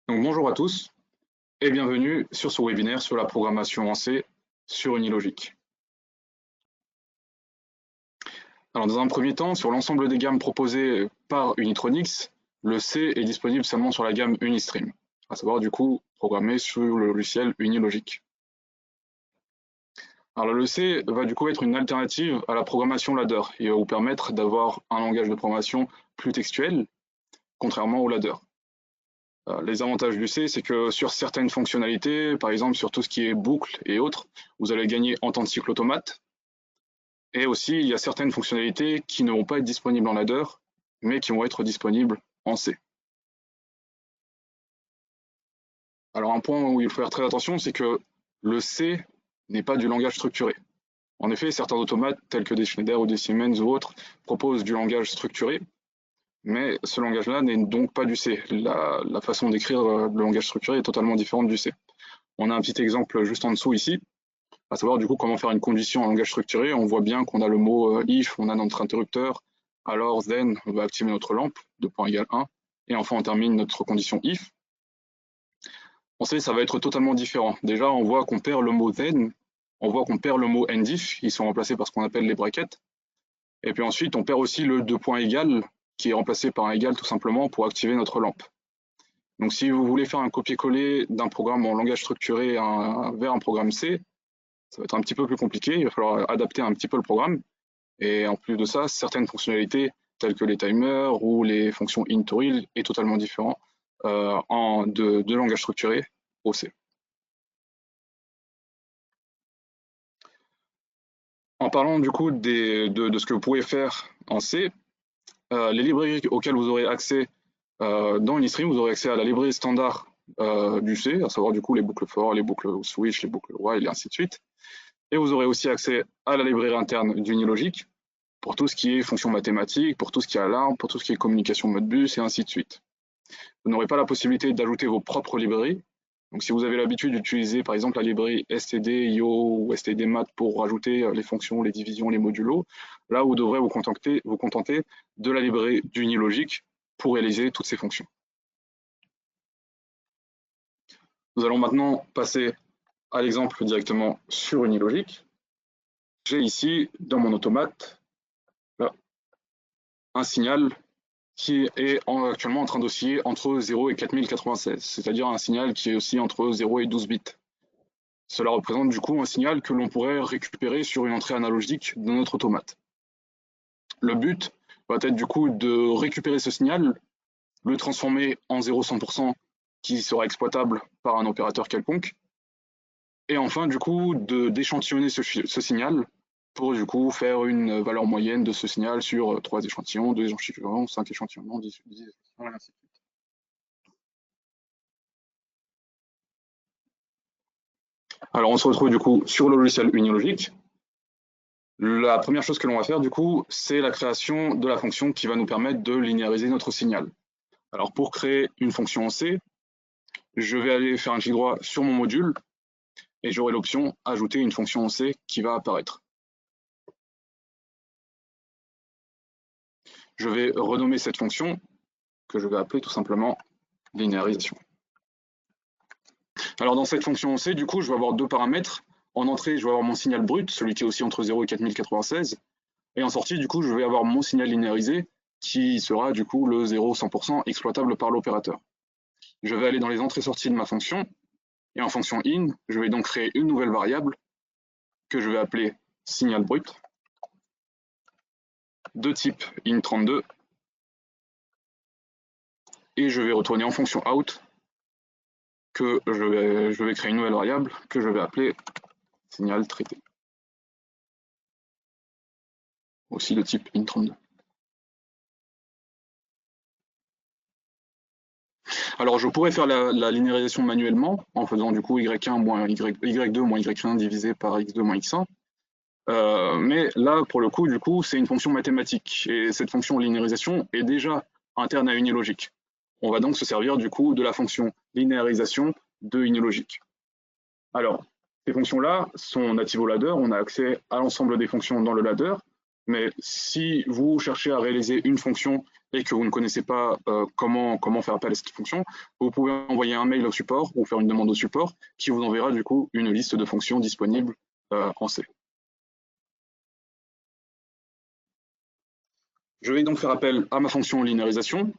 Donc bonjour à tous et bienvenue sur ce webinaire sur la programmation en C sur Unilogic. Alors dans un premier temps, sur l'ensemble des gammes proposées par Unitronics, le C est disponible seulement sur la gamme Unistream, à savoir du coup programmé sur le logiciel Unilogic. Alors le C va du coup être une alternative à la programmation ladder et va vous permettre d'avoir un langage de programmation plus textuel, contrairement au ladder. Les avantages du C, c'est que sur certaines fonctionnalités, par exemple sur tout ce qui est boucle et autres, vous allez gagner en temps de cycle automate. Et aussi, il y a certaines fonctionnalités qui ne vont pas être disponibles en ladder, mais qui vont être disponibles en C. Alors un point où il faut faire très attention, c'est que le C n'est pas du langage structuré. En effet, certains automates, tels que des Schneider ou des Siemens ou autres, proposent du langage structuré, mais ce langage-là n'est donc pas du C. La façon d'écrire le langage structuré est totalement différente du C. On a un petit exemple juste en dessous ici, à savoir du coup comment faire une condition en langage structuré. On voit bien qu'on a le mot if, on a notre interrupteur, alors then, on va activer notre lampe, 2 points égale 1, et enfin on termine notre condition if. En C, ça va être totalement différent. Déjà, on voit qu'on perd le mot then, on voit qu'on perd le mot end if, ils sont remplacés par ce qu'on appelle les brackets, et puis ensuite on perd aussi le 2 points égal, qui est remplacé par un égal tout simplement pour activer notre lampe. Donc si vous voulez faire un copier-coller d'un programme en langage structuré vers un programme C, ça va être un petit peu plus compliqué, il va falloir adapter un petit peu le programme. Et en plus de ça, certaines fonctionnalités telles que les timers ou les fonctions int ou real est totalement différent de langage structuré au C. En parlant du coup de ce que vous pouvez faire en C, les librairies auxquelles vous aurez accès dans Unistream, vous aurez accès à la librairie standard du C, à savoir du coup les boucles for, les boucles switch, les boucles while et ainsi de suite. Et vous aurez aussi accès à la librairie interne d'Unilogic pour tout ce qui est fonctions mathématiques, pour tout ce qui est alarme, pour tout ce qui est communication Modbus et ainsi de suite. Vous n'aurez pas la possibilité d'ajouter vos propres librairies. Donc si vous avez l'habitude d'utiliser par exemple la librairie std, io ou stdmat pour rajouter les fonctions, les divisions, les modulos, là vous devrez vous contenter de la librairie d'Unilogic pour réaliser toutes ces fonctions. Nous allons maintenant passer à l'exemple directement sur Unilogic. J'ai ici dans mon automate là, un signal qui est actuellement en train d'osciller entre 0 et 4096, c'est-à-dire un signal qui est aussi entre 0 et 12 bits. Cela représente du coup un signal que l'on pourrait récupérer sur une entrée analogique de notre automate. Le but va être du coup de récupérer ce signal, le transformer en 0,100% qui sera exploitable par un opérateur quelconque, et enfin du coup d'échantillonner ce signal pour du coup faire une valeur moyenne de ce signal sur 3 échantillons, 2 échantillons, 5 échantillons, 10 échantillons, et ainsi de suite. Alors on se retrouve du coup sur le logiciel Unilogic. La première chose que l'on va faire du coup, c'est la création de la fonction qui va nous permettre de linéariser notre signal. Alors pour créer une fonction en C, je vais aller faire un clic droit sur mon module et j'aurai l'option ajouter une fonction en C qui va apparaître. Je vais renommer cette fonction que je vais appeler tout simplement linéarisation. Alors dans cette fonction en C, du coup, je vais avoir deux paramètres. En entrée, je vais avoir mon signal brut, celui qui est aussi entre 0 et 4096. Et en sortie, du coup, je vais avoir mon signal linéarisé qui sera du coup le 0,100% exploitable par l'opérateur. Je vais aller dans les entrées-sorties de ma fonction et en fonction in, je vais donc créer une nouvelle variable que je vais appeler signal brut de type int32 et je vais retourner en fonction out que je vais créer une nouvelle variable que je vais appeler signal traité, aussi de type int32. Alors je pourrais faire la linéarisation manuellement en faisant du coup y1 moins y2 moins y1 divisé par x2 moins x1. Mais là, pour le coup, du coup, c'est une fonction mathématique. Et cette fonction linéarisation est déjà interne à Unilogic. On va donc se servir du coup de la fonction linéarisation de Unilogic. Alors, ces fonctions-là sont natives au ladder. On a accès à l'ensemble des fonctions dans le ladder. Mais si vous cherchez à réaliser une fonction et que vous ne connaissez pas comment faire appel à cette fonction, vous pouvez envoyer un mail au support ou faire une demande au support qui vous enverra du coup une liste de fonctions disponibles en C. Je vais donc faire appel à ma fonction linéarisation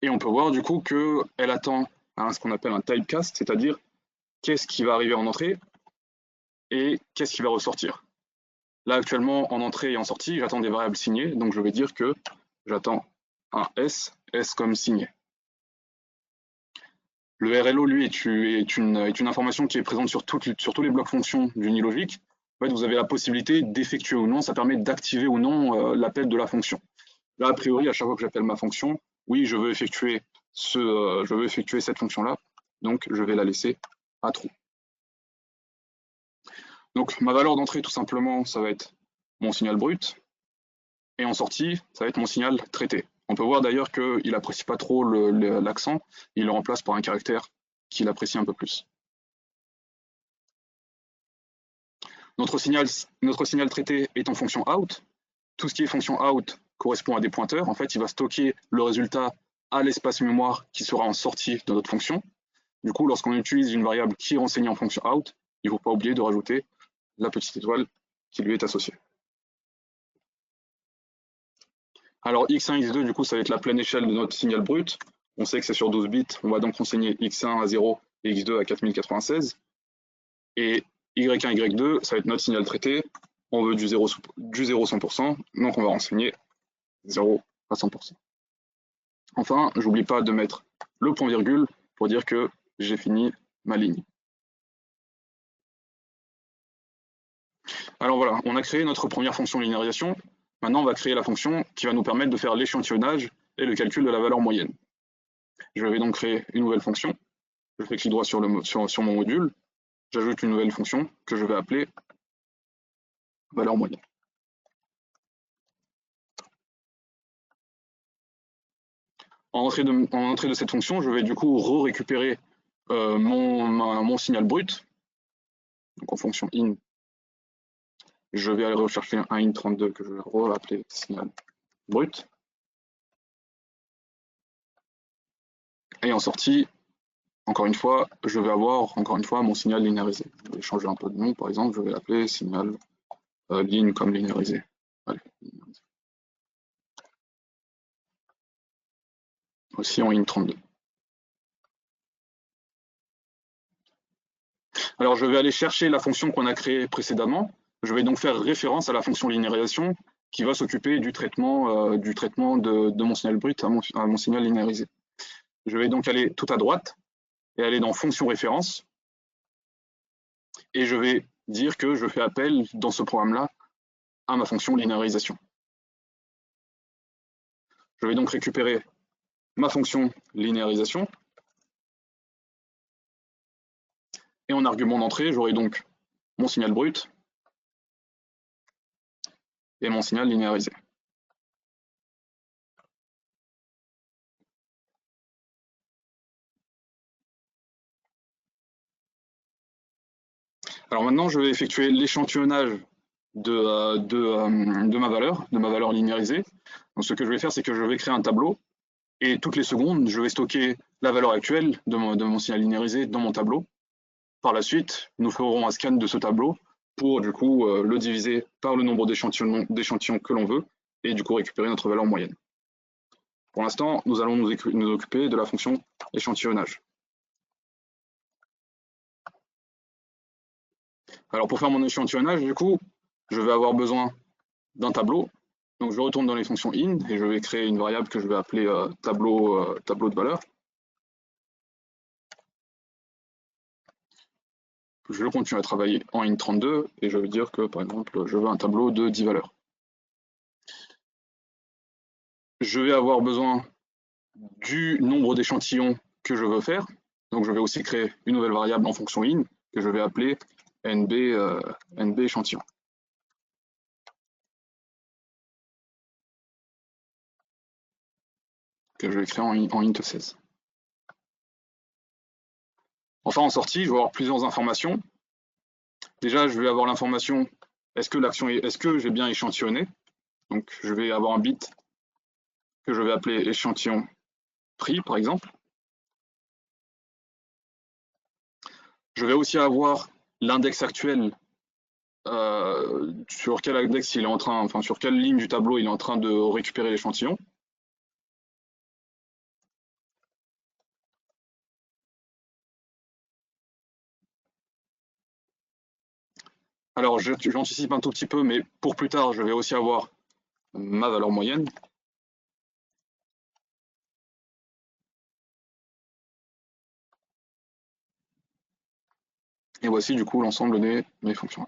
et on peut voir du coup qu'elle attend ce qu'on appelle un typecast, c'est-à-dire qu'est-ce qui va arriver en entrée et qu'est-ce qui va ressortir. Là, actuellement, en entrée et en sortie, j'attends des variables signées, donc je vais dire que j'attends un S comme signé. Le RLO, lui, est une information qui est présente sur tous les blocs fonctions du nid logique. En fait, vous avez la possibilité d'effectuer ou non, ça permet d'activer ou non l'appel de la fonction. Là, a priori, à chaque fois que j'appelle ma fonction, oui, je veux effectuer cette fonction-là, donc je vais la laisser à true. Donc ma valeur d'entrée, tout simplement, ça va être mon signal brut, et en sortie, ça va être mon signal traité. On peut voir d'ailleurs qu'il n'apprécie pas trop l'accent, il le remplace par un caractère qu'il apprécie un peu plus. Notre signal traité est en fonction out. Tout ce qui est fonction out correspond à des pointeurs. En fait, il va stocker le résultat à l'espace mémoire qui sera en sortie de notre fonction. Du coup, lorsqu'on utilise une variable qui est renseignée en fonction out, il ne faut pas oublier de rajouter la petite étoile qui lui est associée. Alors x1, x2, du coup, ça va être la pleine échelle de notre signal brut. On sait que c'est sur 12 bits. On va donc renseigner x1 à 0 et x2 à 4096. Et y1, y2, ça va être notre signal traité. On veut du 0 100%, donc on va renseigner 0 à 100%. Enfin, j'oublie pas de mettre le point virgule pour dire que j'ai fini ma ligne. Alors voilà, on a créé notre première fonction de linéarisation. Maintenant, on va créer la fonction qui va nous permettre de faire l'échantillonnage et le calcul de la valeur moyenne. Je vais donc créer une nouvelle fonction. Je fais clic droit sur mon module. J'ajoute une nouvelle fonction que je vais appeler valeur moyenne. En entrée de cette fonction, je vais du coup récupérer mon signal brut. Donc en fonction in, je vais aller rechercher un int32 que je vais appeler signal brut. Et en sortie, encore une fois, je vais avoir mon signal linéarisé. Je vais changer un peu de nom, par exemple, je vais l'appeler signal line comme linéarisé. Allez, linéarisé. Aussi en int32. Alors je vais aller chercher la fonction qu'on a créée précédemment. Je vais donc faire référence à la fonction linéarisation qui va s'occuper du traitement de mon signal brut à mon signal linéarisé. Je vais donc aller tout à droite et aller dans fonction référence. Et je vais dire que je fais appel dans ce programme-là à ma fonction linéarisation. Je vais donc récupérer ma fonction linéarisation. Et en argument d'entrée, j'aurai donc mon signal brut et mon signal linéarisé. Alors maintenant, je vais effectuer l'échantillonnage de ma valeur linéarisée. Donc ce que je vais faire, c'est que je vais créer un tableau et toutes les secondes, je vais stocker la valeur actuelle de mon signal linéarisé dans mon tableau. Par la suite, nous ferons un scan de ce tableau pour du coup le diviser par le nombre d'échantillons que l'on veut et du coup récupérer notre valeur moyenne. Pour l'instant, nous allons nous occuper de la fonction échantillonnage. Alors pour faire mon échantillonnage, du coup, je vais avoir besoin d'un tableau. Donc je retourne dans les fonctions in et je vais créer une variable que je vais appeler tableau de valeur. Je continue à travailler en int32 et je vais dire que par exemple je veux un tableau de 10 valeurs. Je vais avoir besoin du nombre d'échantillons que je veux faire. Donc je vais aussi créer une nouvelle variable en fonction in que je vais appeler nb échantillon. Que je vais créer en int16. Enfin, en sortie, je vais avoir plusieurs informations. Déjà, je vais avoir l'information est-ce que j'ai bien échantillonné. Donc, je vais avoir un bit que je vais appeler échantillon prix, par exemple. Je vais aussi avoir l'index actuel, sur quel index il est en train, enfin sur quelle ligne du tableau il est en train de récupérer l'échantillon. Alors j'anticipe un tout petit peu, mais pour plus tard, je vais aussi avoir ma valeur moyenne. Et voici du coup l'ensemble de mes fonctions.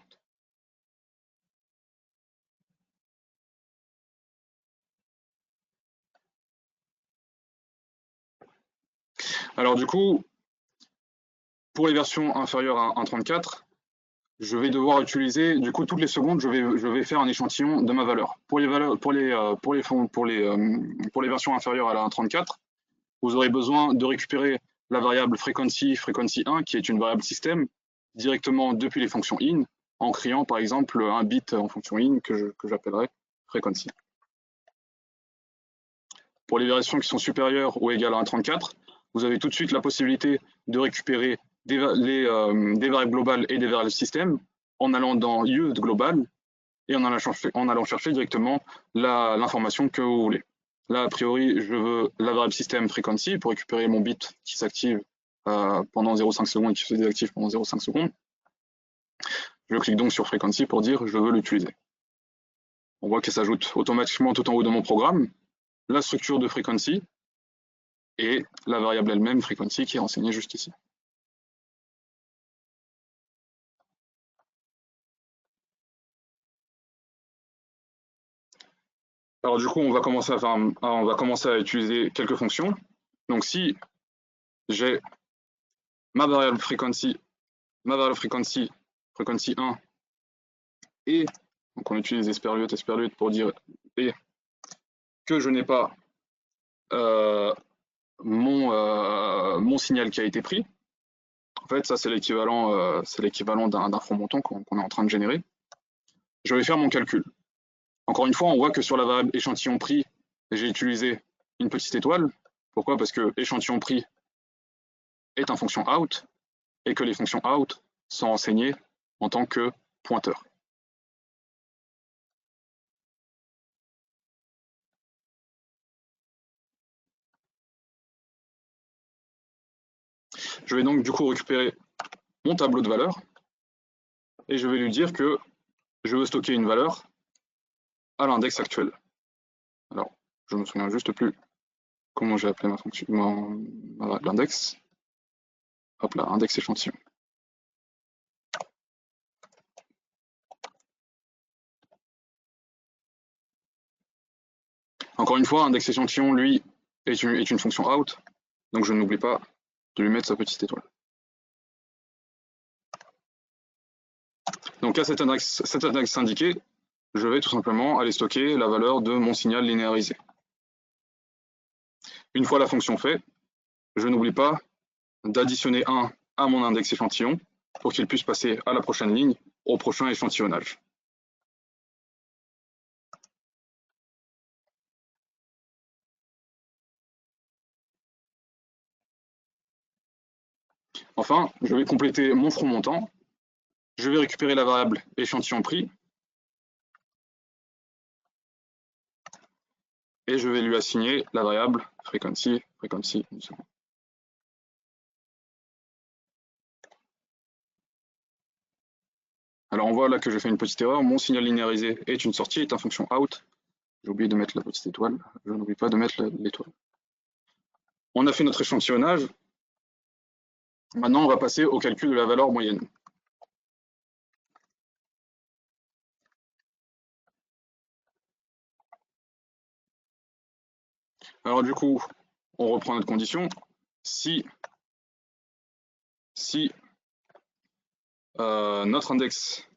Alors du coup, pour les versions inférieures à 1.34, je vais devoir utiliser, du coup, toutes les secondes, je vais faire un échantillon de ma valeur. Pour les versions inférieures à la 1.34, vous aurez besoin de récupérer la variable frequency 1, qui est une variable système, directement depuis les fonctions in, en créant par exemple un bit en fonction in que j'appellerai frequency. Pour les versions qui sont supérieures ou égales à 1.34, vous avez tout de suite la possibilité de récupérer des variables globales et des variables système en allant dans use global et en allant chercher directement l'information que vous voulez. Là, a priori, je veux la variable système frequency pour récupérer mon bit qui s'active pendant 0,5 secondes et qui se désactive pendant 0,5 secondes. Je clique donc sur frequency pour dire je veux l'utiliser. On voit qu'elle s'ajoute automatiquement tout en haut de mon programme, la structure de frequency et la variable elle-même frequency qui est renseignée juste ici. Alors du coup, on va commencer à utiliser quelques fonctions. Donc si j'ai ma variable frequency, frequency 1, et donc on utilise esperluette pour dire et que je n'ai pas mon signal qui a été pris. En fait, ça c'est l'équivalent d'un front montant qu'on est en train de générer. Je vais faire mon calcul. Encore une fois, on voit que sur la variable échantillon prix, j'ai utilisé une petite étoile. Pourquoi? Parce que échantillon prix est un fonction out et que les fonctions out sont enseignées en tant que pointeur. Je vais donc du coup récupérer mon tableau de valeurs et je vais lui dire que je veux stocker une valeur à l'index actuel. Alors, je me souviens juste plus comment j'ai appelé ma fonction, l'index. Hop là, index échantillon. Encore une fois, index échantillon, lui, est une fonction out, donc je n'oublie pas de lui mettre sa petite étoile. Donc à cet index indiqué, je vais tout simplement aller stocker la valeur de mon signal linéarisé. Une fois la fonction faite, je n'oublie pas d'additionner 1 à mon index échantillon pour qu'il puisse passer à la prochaine ligne, au prochain échantillonnage. Enfin, je vais compléter mon front montant. Je vais récupérer la variable échantillon prix et je vais lui assigner la variable frequency, une seconde. Alors on voit là que j'ai fait une petite erreur, mon signal linéarisé est une sortie, est un fonction out. J'ai oublié de mettre la petite étoile, je n'oublie pas de mettre l'étoile. On a fait notre échantillonnage, maintenant on va passer au calcul de la valeur moyenne. Alors du coup, on reprend notre condition. Si notre index,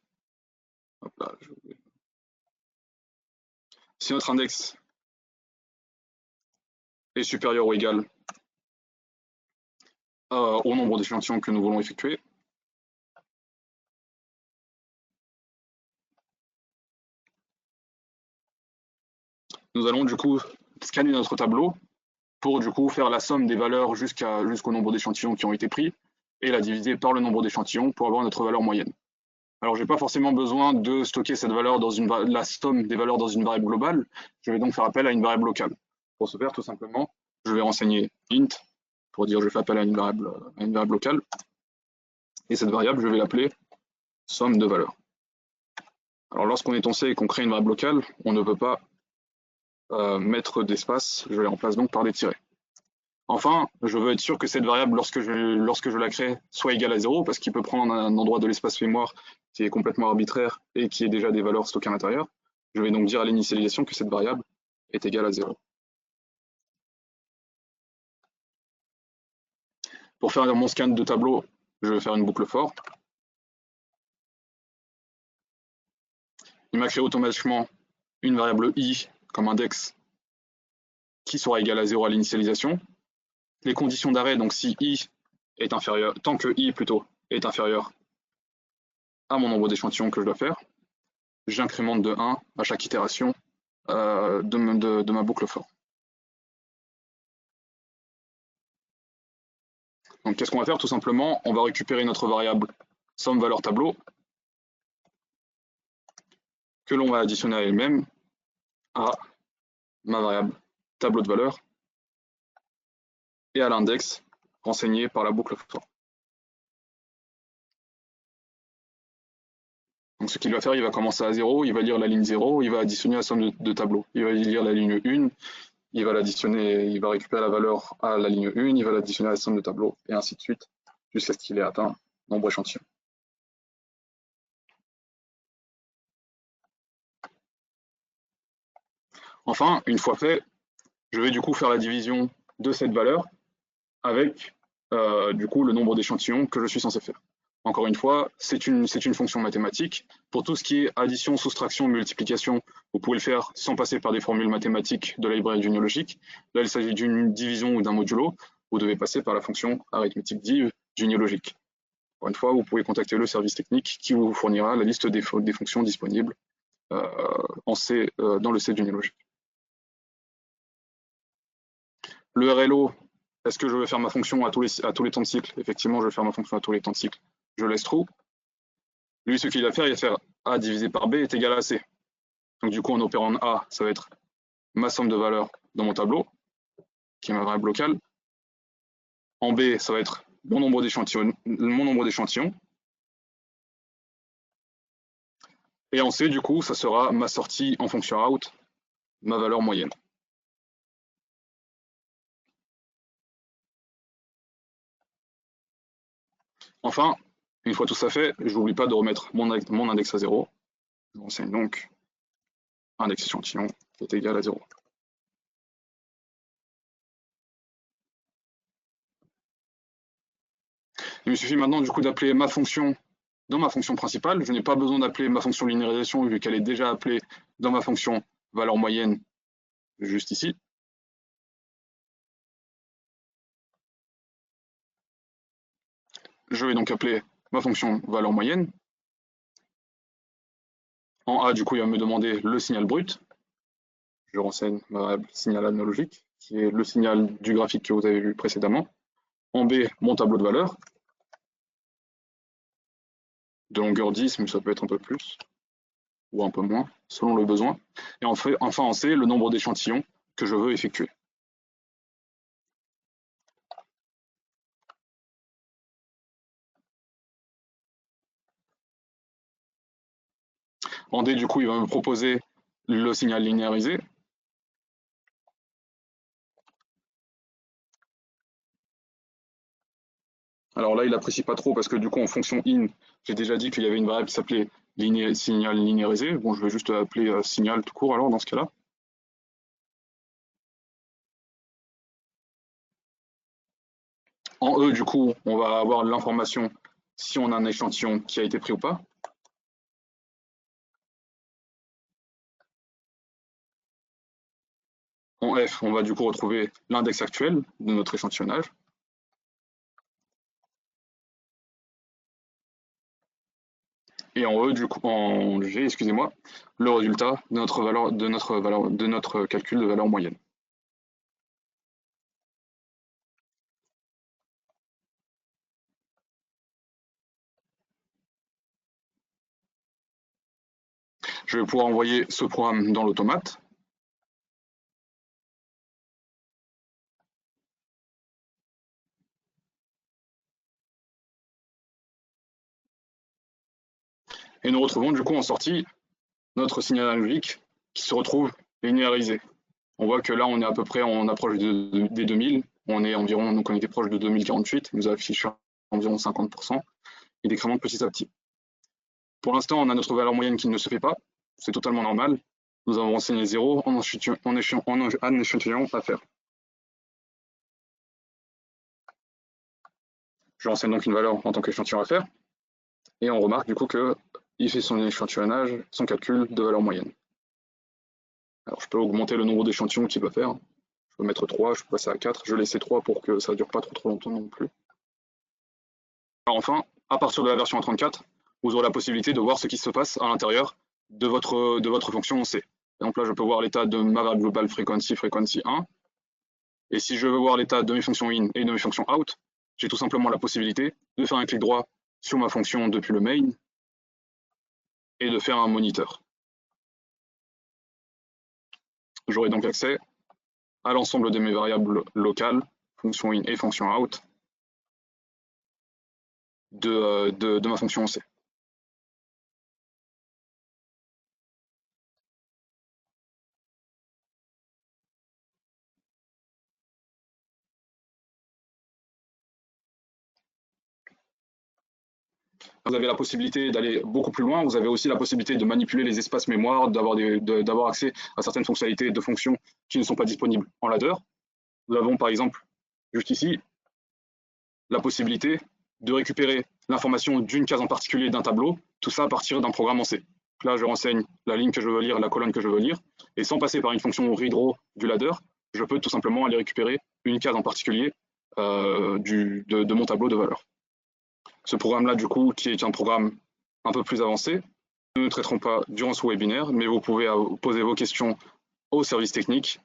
hop là, si notre index est supérieur ou égal au nombre d'échantillons que nous voulons effectuer, nous allons du coup scanner notre tableau pour du coup faire la somme des valeurs jusqu'au nombre d'échantillons qui ont été pris et la diviser par le nombre d'échantillons pour avoir notre valeur moyenne. Alors, je n'ai pas forcément besoin de stocker cette valeur dans la somme des valeurs dans une variable globale. Je vais donc faire appel à une variable locale. Pour ce faire, tout simplement, je vais renseigner int pour dire je fais appel à une variable locale. Et cette variable, je vais l'appeler somme de valeurs. Alors, lorsqu'on est en C et qu'on crée une variable locale, on ne peut pas mettre d'espace. Je les remplace donc par des tirets. Enfin, je veux être sûr que cette variable, lorsque je la crée, soit égale à 0, parce qu'il peut prendre un endroit de l'espace mémoire qui est complètement arbitraire et qui est déjà des valeurs stockées à l'intérieur. Je vais donc dire à l'initialisation que cette variable est égale à 0. Pour faire mon scan de tableau, je vais faire une boucle for. Il m'a créé automatiquement une variable i comme index qui sera égale à 0 à l'initialisation. Les conditions d'arrêt, donc si i est inférieur, tant que i plutôt est inférieur à mon nombre d'échantillons que je dois faire, j'incrémente de 1 à chaque itération de ma boucle for. Donc qu'est-ce qu'on va faire? Tout simplement, on va récupérer notre variable somme valeur tableau que l'on va additionner à elle-même à ma variable tableau de valeur et à l'index renseigné par la boucle for. Donc ce qu'il va faire, il va commencer à 0, il va lire la ligne 0, il va additionner la somme de tableaux. Il va lire la ligne 1, il va l'additionner, il va récupérer la valeur à la ligne 1, il va l'additionner à la somme de tableaux, et ainsi de suite, jusqu'à ce qu'il ait atteint nombre échantillon. Enfin, une fois fait, je vais du coup faire la division de cette valeur avec du coup le nombre d'échantillons que je suis censé faire. Encore une fois, c'est une fonction mathématique. Pour tout ce qui est addition, soustraction, multiplication, vous pouvez le faire sans passer par des formules mathématiques de la librairie généalogique. Là, il s'agit d'une division ou d'un modulo. Vous devez passer par la fonction arithmétique div généalogique. Encore une fois, vous pouvez contacter le service technique qui vous fournira la liste des fonctions disponibles dans le C généalogique. Le RLO, est-ce que je vais faire ma fonction à tous les temps de cycle? Effectivement, je vais faire ma fonction à tous les temps de cycle. Je laisse true. Lui, ce qu'il va faire, il va faire A divisé par B est égal à C. Donc du coup, en opérant A, ça va être ma somme de valeurs dans mon tableau, qui est ma variable locale. En B, ça va être mon nombre d'échantillons. Et en C, du coup, ça sera ma sortie en fonction out, ma valeur moyenne. Enfin, une fois tout ça fait, je n'oublie pas de remettre mon index à 0. Je renseigne donc index échantillon qui est égal à 0. Il me suffit maintenant du coup d'appeler ma fonction dans ma fonction principale. Je n'ai pas besoin d'appeler ma fonction linéarisation vu qu'elle est déjà appelée dans ma fonction valeur moyenne juste ici. Je vais donc appeler ma fonction valeur moyenne. En A, du coup, il va me demander le signal brut. Je renseigne ma variable signal analogique, qui est le signal du graphique que vous avez vu précédemment. En B, mon tableau de valeurs, de longueur 10, mais ça peut être un peu plus, ou un peu moins, selon le besoin. Et enfin en C, le nombre d'échantillons que je veux effectuer. En D, du coup, il va me proposer le signal linéarisé. Alors là, il n'apprécie pas trop parce que du coup, en fonction in, j'ai déjà dit qu'il y avait une variable qui s'appelait signal linéarisé. Bon, je vais juste appeler signal tout court alors dans ce cas-là. En E, du coup, on va avoir l'information si on a un échantillon qui a été pris ou pas. En F, on va du coup retrouver l'index actuel de notre échantillonnage. Et en E, du coup, en G, excusez-moi, le résultat de notre calcul de valeur moyenne. Je vais pouvoir envoyer ce programme dans l'automate. Et nous retrouvons du coup en sortie notre signal analogique qui se retrouve linéarisé. On voit que là, on est à peu près, on approche des 2000. On est environ, donc on était proche de 2048. Il nous affiche environ 50%. Il décrémente petit à petit. Pour l'instant, on a notre valeur moyenne qui ne se fait pas. C'est totalement normal. Nous avons renseigné 0 en échantillon à faire. Je renseigne donc une valeur en tant qu'échantillon à faire. Et on remarque du coup qu'il fait son échantillonnage, son calcul de valeur moyenne. Alors je peux augmenter le nombre d'échantillons qu'il va faire. Je peux mettre 3, je peux passer à 4. Je laisse 3 pour que ça ne dure pas trop longtemps non plus. Alors enfin, à partir de la version 34, vous aurez la possibilité de voir ce qui se passe à l'intérieur de votre fonction C. Par exemple, là, je peux voir l'état de ma variable globale frequency 1. Et si je veux voir l'état de mes fonctions in et de mes fonctions out, j'ai tout simplement la possibilité de faire un clic droit sur ma fonction depuis le main et de faire un moniteur. J'aurai donc accès à l'ensemble de mes variables locales, fonction in et fonction out, de ma fonction C. Vous avez la possibilité d'aller beaucoup plus loin, vous avez aussi la possibilité de manipuler les espaces mémoire, d'avoir accès à certaines fonctionnalités de fonctions qui ne sont pas disponibles en ladder. Nous avons par exemple, juste ici, la possibilité de récupérer l'information d'une case en particulier d'un tableau, tout ça à partir d'un programme en C. Là, je renseigne la ligne que je veux lire, la colonne que je veux lire, et sans passer par une fonction readRow du ladder, je peux tout simplement aller récupérer une case en particulier de mon tableau de valeurs. Ce programme-là, du coup, qui est un programme un peu plus avancé, nous ne traiterons pas durant ce webinaire, mais vous pouvez poser vos questions aux services techniques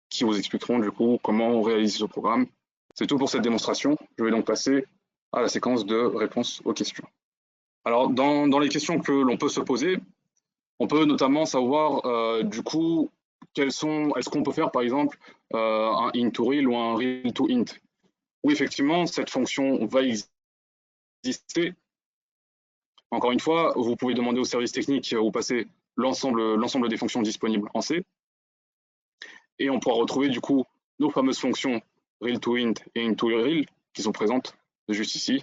qui vous expliqueront du coup comment on réalise ce programme. C'est tout pour cette démonstration. Je vais donc passer à la séquence de réponses aux questions. Alors, dans les questions que l'on peut se poser, on peut notamment savoir du coup est-ce qu'on peut faire par exemple un int to real ou un real to int. Oui, effectivement, cette fonction va exister. Encore une fois, vous pouvez demander au service technique ou passer l'ensemble des fonctions disponibles en C. Et on pourra retrouver du coup nos fameuses fonctions real to int et int to real qui sont présentes juste ici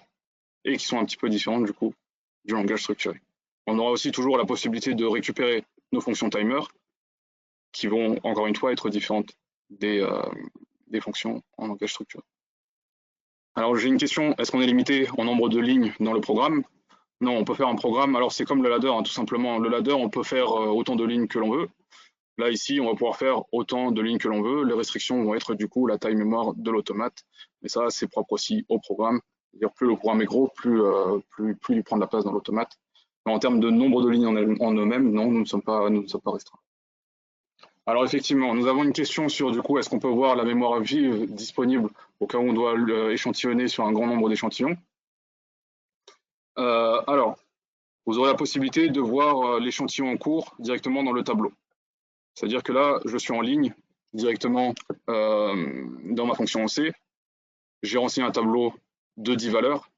et qui sont un petit peu différentes du coup du langage structuré. On aura aussi toujours la possibilité de récupérer nos fonctions timer qui vont encore une fois être différentes des fonctions en langage structuré. Alors j'ai une question, est-ce qu'on est limité en nombre de lignes dans le programme? Non, on peut faire un programme, alors c'est comme le ladder, hein, tout simplement. Le ladder, on peut faire autant de lignes que l'on veut. Là, ici, on va pouvoir faire autant de lignes que l'on veut. Les restrictions vont être du coup la taille mémoire de l'automate. Mais ça, c'est propre aussi au programme. C'est-à-dire plus le programme est gros, plus il prend de la place dans l'automate. Mais en termes de nombre de lignes en eux-mêmes, non, nous ne sommes pas restreints. Alors effectivement, nous avons une question sur du coup, est-ce qu'on peut voir la mémoire vive disponible au cas où on doit échantillonner sur un grand nombre d'échantillons? Alors, vous aurez la possibilité de voir l'échantillon en cours directement dans le tableau. C'est-à-dire que là, je suis en ligne directement dans ma fonction C. J'ai renseigné un tableau de 10 valeurs.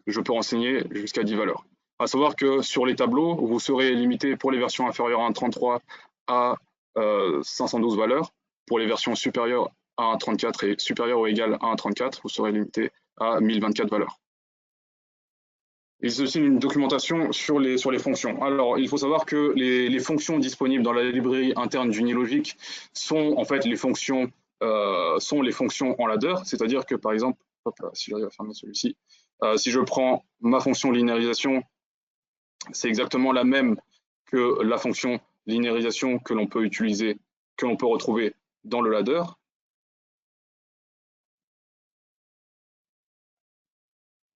Je peux renseigner jusqu'à 10 valeurs. À savoir que sur les tableaux, vous serez limité pour les versions inférieures à 1.33 à 512 valeurs. Pour les versions supérieures à 1.34 et supérieures ou égales à 1.34, vous serez limité à 1024 valeurs. Il existe aussi une documentation sur les fonctions. Alors, il faut savoir que les fonctions disponibles dans la librairie interne d'Unilogic sont en fait les fonctions en ladder, c'est-à-dire que par exemple, hop là, si j'arrive à fermer celui-ci, si je prends ma fonction linéarisation, c'est exactement la même que la fonction linéarisation que l'on peut utiliser, que l'on peut retrouver dans le ladder.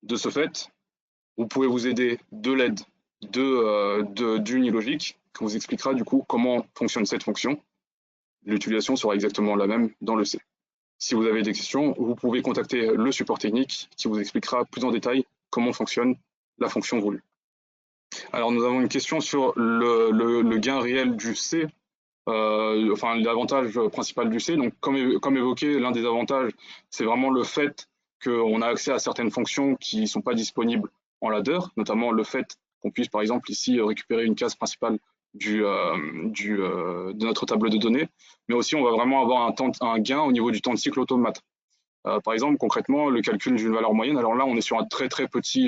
De ce fait, vous pouvez vous aider de l'aide d'Unilogic, qui vous expliquera du coup comment fonctionne cette fonction. L'utilisation sera exactement la même dans le C. Si vous avez des questions, vous pouvez contacter le support technique qui vous expliquera plus en détail comment fonctionne la fonction voulue. Alors, nous avons une question sur le gain réel du C, enfin l'avantage principal du C. Donc, comme évoqué, l'un des avantages, c'est vraiment le fait qu'on a accès à certaines fonctions qui ne sont pas disponibles en ladder, notamment le fait qu'on puisse, par exemple, ici récupérer une case principale de notre table de données, mais aussi on va vraiment avoir un gain au niveau du temps de cycle automate. Par exemple, concrètement, le calcul d'une valeur moyenne, alors là, on est sur un très très petit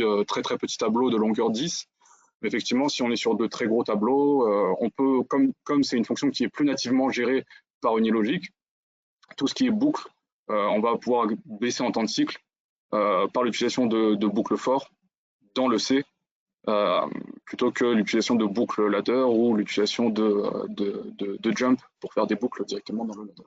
tableau de longueur 10. Mais effectivement, si on est sur de très gros tableaux, on peut, comme c'est une fonction qui est plus nativement gérée par Unilogic, tout ce qui est boucle, on va pouvoir baisser en temps de cycle par l'utilisation de boucles forts dans le C, euh, plutôt que l'utilisation de boucles ladder ou l'utilisation de jump pour faire des boucles directement dans le ladder.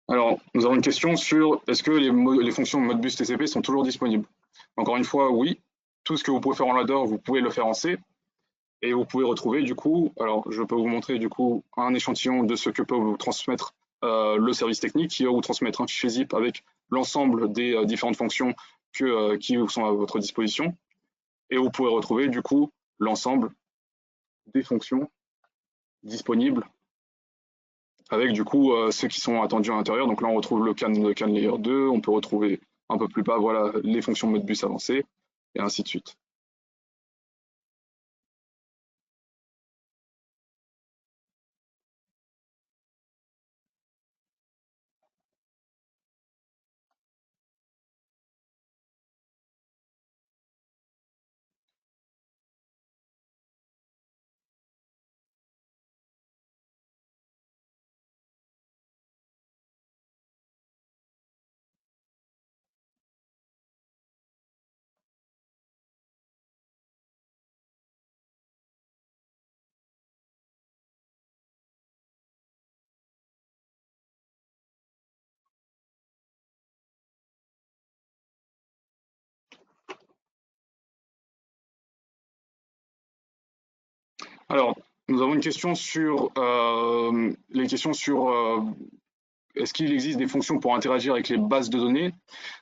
Alors, nous avons une question sur est-ce que les fonctions Modbus TCP sont toujours disponibles? Encore une fois, oui. Tout ce que vous pouvez faire en ladder, vous pouvez le faire en C. Et vous pouvez retrouver du coup, alors je peux vous montrer du coup un échantillon de ce que peut vous transmettre le service technique qui va vous transmettre un fichier zip avec l'ensemble des différentes fonctions qui sont à votre disposition. Et vous pouvez retrouver du coup l'ensemble des fonctions disponibles avec du coup ceux qui sont attendus à l'intérieur. Donc là on retrouve le CAN layer 2, on peut retrouver un peu plus bas voilà, les fonctions Modbus avancées et ainsi de suite. Alors, nous avons une question sur les questions sur est-ce qu'il existe des fonctions pour interagir avec les bases de données?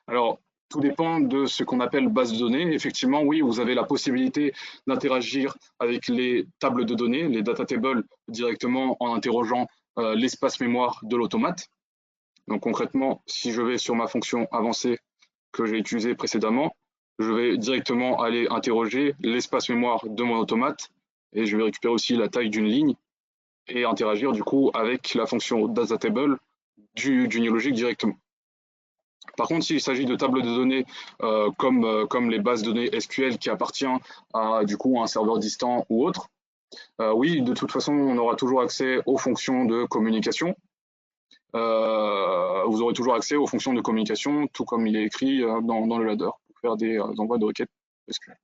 Alors, tout dépend de ce qu'on appelle base de données. Effectivement, oui, vous avez la possibilité d'interagir avec les tables de données, les data tables, directement en interrogeant l'espace mémoire de l'automate. Donc concrètement, si je vais sur ma fonction avancée que j'ai utilisée précédemment, je vais directement aller interroger l'espace mémoire de mon automate et je vais récupérer aussi la taille d'une ligne et interagir du coup avec la fonction datatable du Neologic directement. Par contre, s'il s'agit de tables de données comme les bases de données SQL qui appartient à du coup un serveur distant ou autre, oui, de toute façon, on aura toujours accès aux fonctions de communication. Vous aurez toujours accès aux fonctions de communication, tout comme il est écrit dans le ladder, pour faire des envois de requêtes SQL.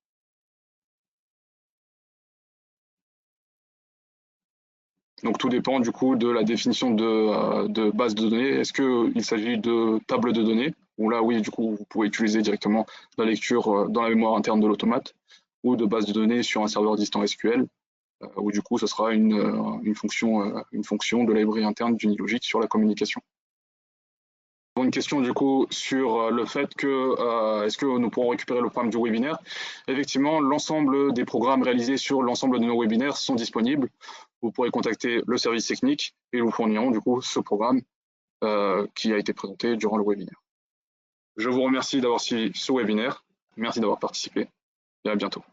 Donc tout dépend du coup de la définition de base de données. Est-ce qu'il s'agit de table de données, où là oui, du coup, vous pouvez utiliser directement la lecture dans la mémoire interne de l'automate, ou de base de données sur un serveur distant SQL, où du coup, ce sera une fonction de librairie interne d'Unilogic sur la communication. Une question du coup sur le fait que est-ce que nous pourrons récupérer le programme du webinaire. Effectivement, l'ensemble des programmes réalisés sur l'ensemble de nos webinaires sont disponibles. Vous pourrez contacter le service technique et nous fournirons du coup ce programme qui a été présenté durant le webinaire. Je vous remercie d'avoir suivi ce webinaire. Merci d'avoir participé et à bientôt.